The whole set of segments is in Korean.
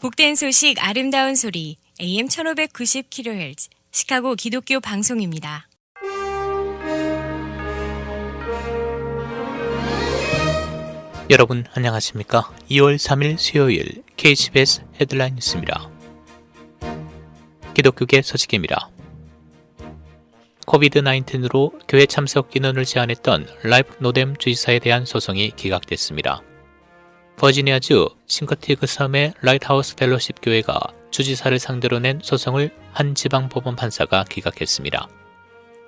복된 소식 아름다운 소리 AM 1590kHz 시카고 기독교 방송입니다. 여러분 안녕하십니까? 2월 3일 수요일 KCBS 헤드라인 뉴스입니다. 기독교계 소식입니다. 코비드-19으로 교회 참석 인원을 제한했던 라이프 노뎀 주지사에 대한 소송이 기각됐습니다. 버지니아주 싱커티그 섬의 라이트하우스 펠로십 교회가 주지사를 상대로 낸 소송을 한 지방법원 판사가 기각했습니다.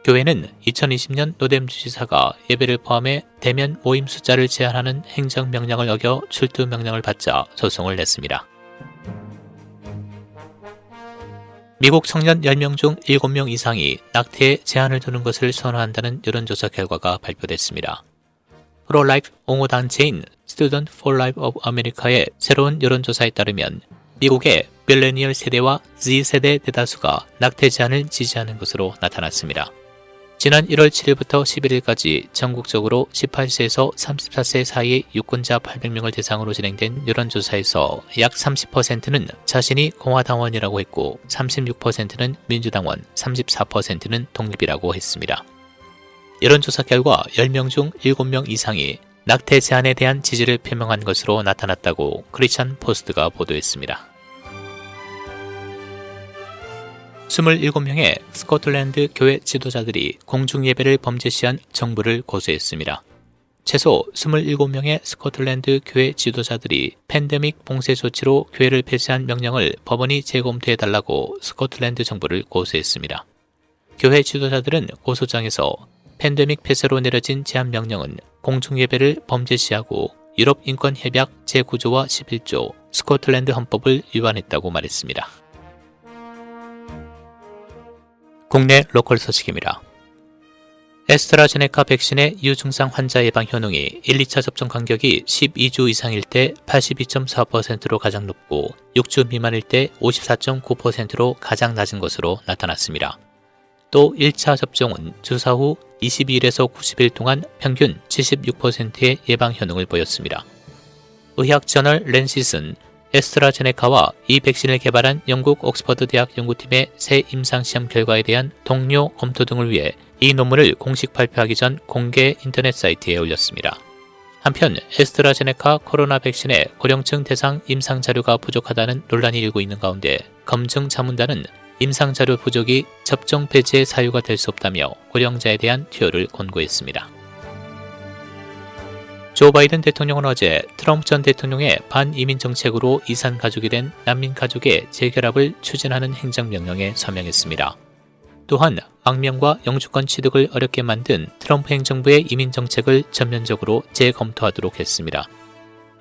교회는 2020년 노뎀 주지사가 예배를 포함해 대면 모임 숫자를 제한하는 행정명령을 어겨 출두 명령을 받자 소송을 냈습니다. 미국 청년 10명 중 7명 이상이 낙태에 제한을 두는 것을 선호한다는 여론조사 결과가 발표됐습니다. 프로라이프 옹호단체인 Student for Life of America의 새로운 여론조사에 따르면 미국의 밀레니얼 세대와 Z세대 대다수가 낙태 제한을 지지하는 것으로 나타났습니다. 지난 1월 7일부터 11일까지 전국적으로 18세에서 34세 사이의 유권자 800명을 대상으로 진행된 여론조사에서 약 30%는 자신이 공화당원이라고 했고 36%는 민주당원, 34%는 독립이라고 했습니다. 여론조사 결과 10명 중 7명 이상이 낙태 제한에 대한 지지를 표명한 것으로 나타났다고 크리스천 포스트가 보도했습니다. 27명의 스코틀랜드 교회 지도자들이 공중예배를 범죄시한 정부를 고소했습니다. 최소 27명의 스코틀랜드 교회 지도자들이 팬데믹 봉쇄 조치로 교회를 폐쇄한 명령을 법원이 재검토해달라고 스코틀랜드 정부를 고소했습니다. 교회 지도자들은 고소장에서 팬데믹 폐쇄로 내려진 제한 명령은 공중예배를 범죄시하고 유럽인권협약 제9조와 11조, 스코틀랜드 헌법을 위반했다고 말했습니다. 국내 로컬 소식입니다. 에스트라제네카 백신의 유증상 환자 예방 효능이 1, 2차 접종 간격이 12주 이상일 때 82.4%로 가장 높고 6주 미만일 때 54.9%로 가장 낮은 것으로 나타났습니다. 또 1차 접종은 주사 후 22일에서 90일 동안 평균 76%의 예방 효능을 보였습니다. 의학저널 랜시스는 에스트라제네카와 이 백신을 개발한 영국 옥스퍼드 대학 연구팀의 새 임상시험 결과에 대한 동료 검토 등을 위해 이 논문을 공식 발표하기 전 공개 인터넷 사이트에 올렸습니다. 한편 에스트라제네카 코로나 백신의 고령층 대상 임상자료가 부족하다는 논란이 일고 있는 가운데 검증자문단은 임상자료 부족이 접종 폐지의 사유가 될 수 없다며 고령자에 대한 투여를 권고했습니다. 조 바이든 대통령은 어제 트럼프 전 대통령의 반이민 정책으로 이산 가족이 된 난민 가족의 재결합을 추진하는 행정명령에 서명했습니다. 또한 악명과 영주권 취득을 어렵게 만든 트럼프 행정부의 이민 정책을 전면적으로 재검토하도록 했습니다.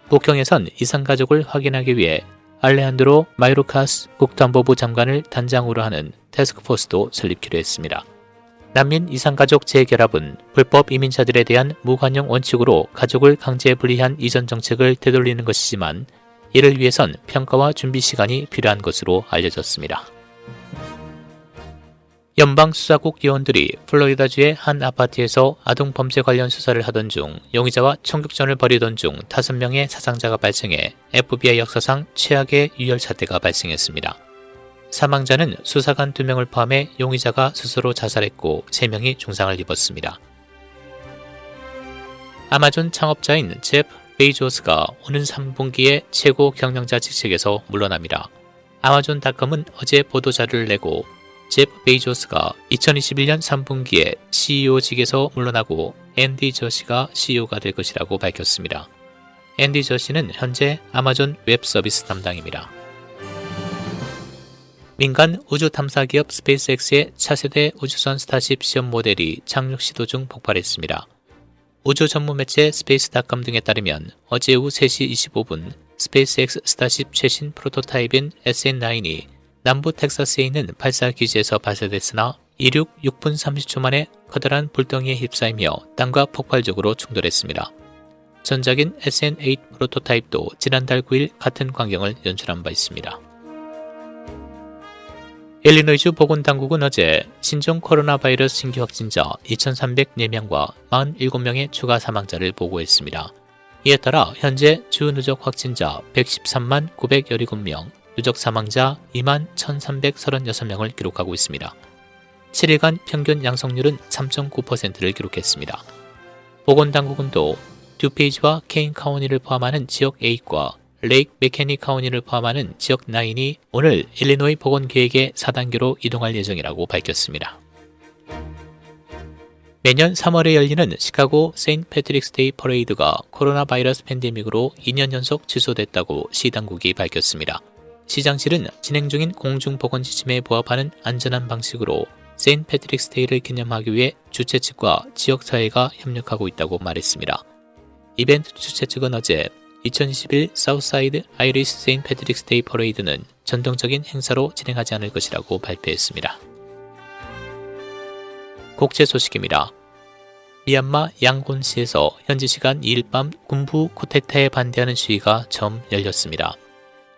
국경에선 이산 가족을 확인하기 위해 알레한드로 마요르카스 국토안보부 장관을 단장으로 하는 태스크포스도 설립키로 했습니다. 난민 이산가족 재결합은 불법 이민자들에 대한 무관용 원칙으로 가족을 강제 분리한 이전 정책을 되돌리는 것이지만 이를 위해선 평가와 준비 시간이 필요한 것으로 알려졌습니다. 연방수사국 요원들이 플로리다주의 한 아파트에서 아동범죄 관련 수사를 하던 중 용의자와 총격전을 벌이던 중 5명의 사상자가 발생해 FBI 역사상 최악의 유혈 사태가 발생했습니다. 사망자는 수사관 2명을 포함해 용의자가 스스로 자살했고 3명이 중상을 입었습니다. 아마존 창업자인 제프 베이조스가 오는 3분기에 최고 경영자 직책에서 물러납니다. 아마존닷컴은 어제 보도자료를 내고 제프 베이조스가 2021년 3분기에 CEO직에서 물러나고 앤디 저시가 CEO가 될 것이라고 밝혔습니다. 앤디 저시는 현재 아마존 웹 서비스 담당입니다. 민간 우주 탐사 기업 스페이스X의 차세대 우주선 스타쉽 시험 모델이 착륙 시도 중 폭발했습니다. 우주 전문 매체 스페이스닷컴 등에 따르면 어제 오후 3시 25분 스페이스X 스타쉽 최신 프로토타입인 SN9이 남부 텍사스에 있는 발사 기지에서 발사됐으나 이륙 6분 30초 만에 커다란 불덩이에 휩싸이며 땅과 폭발적으로 충돌했습니다. 전작인 SN8 프로토타입도 지난달 9일 같은 광경을 연출한 바 있습니다. 일리노이주 보건당국은 어제 신종 코로나 바이러스 신규 확진자 2,304명과 47명의 추가 사망자를 보고했습니다. 이에 따라 현재 주 누적 확진자 113만 917명, 누적 사망자 2만 1336명을 기록하고 있습니다. 7일간 평균 양성률은 3.9%를 기록했습니다. 보건당국은 또 듀페이지와 케인 카운티를 포함하는 지역 8과 레이크 맥케니 카운티를 포함하는 지역 9이 오늘 일리노이 보건계획의 4단계로 이동할 예정이라고 밝혔습니다. 매년 3월에 열리는 시카고 세인트 패트릭스 데이 퍼레이드가 코로나 바이러스 팬데믹으로 2년 연속 취소됐다고 시당국이 밝혔습니다. 시장실은 진행 중인 공중보건 지침에 부합하는 안전한 방식으로 세인트 패트릭스 데이를 기념하기 위해 주최 측과 지역사회가 협력하고 있다고 말했습니다. 이벤트 주최 측은 어제 2021 사우스사이드 아이리스 세인트 패트릭스 데이 퍼레이드는 전통적인 행사로 진행하지 않을 것이라고 발표했습니다. 국제 소식입니다. 미얀마 양곤시에서 현지 시간 2일 밤 군부 쿠데타에 반대하는 시위가 처음 열렸습니다.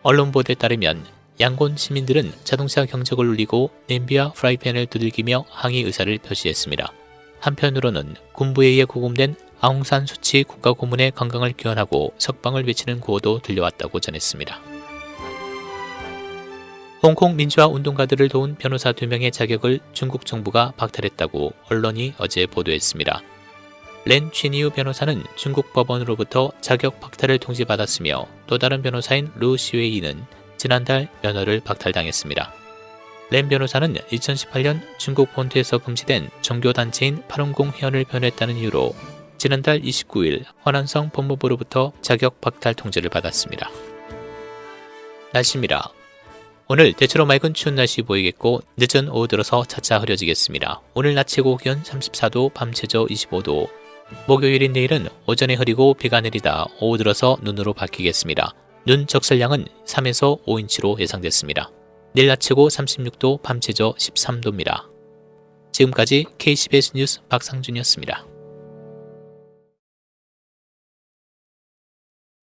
언론 보도에 따르면 양곤 시민들은 자동차 경적을 울리고 냄비와 프라이팬을 두들기며 항의 의사를 표시했습니다. 한편으로는 군부에 의해 구금된 아웅산 수치 국가고문의 건강을 기원하고 석방을 외치는 구호도 들려왔다고 전했습니다. 홍콩 민주화 운동가들을 도운 변호사 2명의 자격을 중국 정부가 박탈했다고 언론이 어제 보도했습니다. 렌 취니우 변호사는 중국 법원으로부터 자격 박탈을 통지받았으며 또 다른 변호사인 루 시웨이는 지난달 면허를 박탈당했습니다. 렌 변호사는 2018년 중국 본토에서 금지된 종교단체인 파룬공 회원을 변호했다는 이유로 지난달 29일 허난성 법무부로부터 자격 박탈 통지를 받았습니다. 날씨입니다. 오늘 대체로 맑은 추운 날씨 보이겠고 늦은 오후 들어서 차차 흐려지겠습니다. 오늘 낮 최고 기온 34도, 밤 최저 25도. 목요일인 내일은 오전에 흐리고 비가 내리다 오후 들어서 눈으로 바뀌겠습니다. 눈 적설량은 3에서 5인치로 예상됐습니다. 내일 낮 최고 36도, 밤 최저 13도입니다. 지금까지 KCBS 뉴스 박상준이었습니다.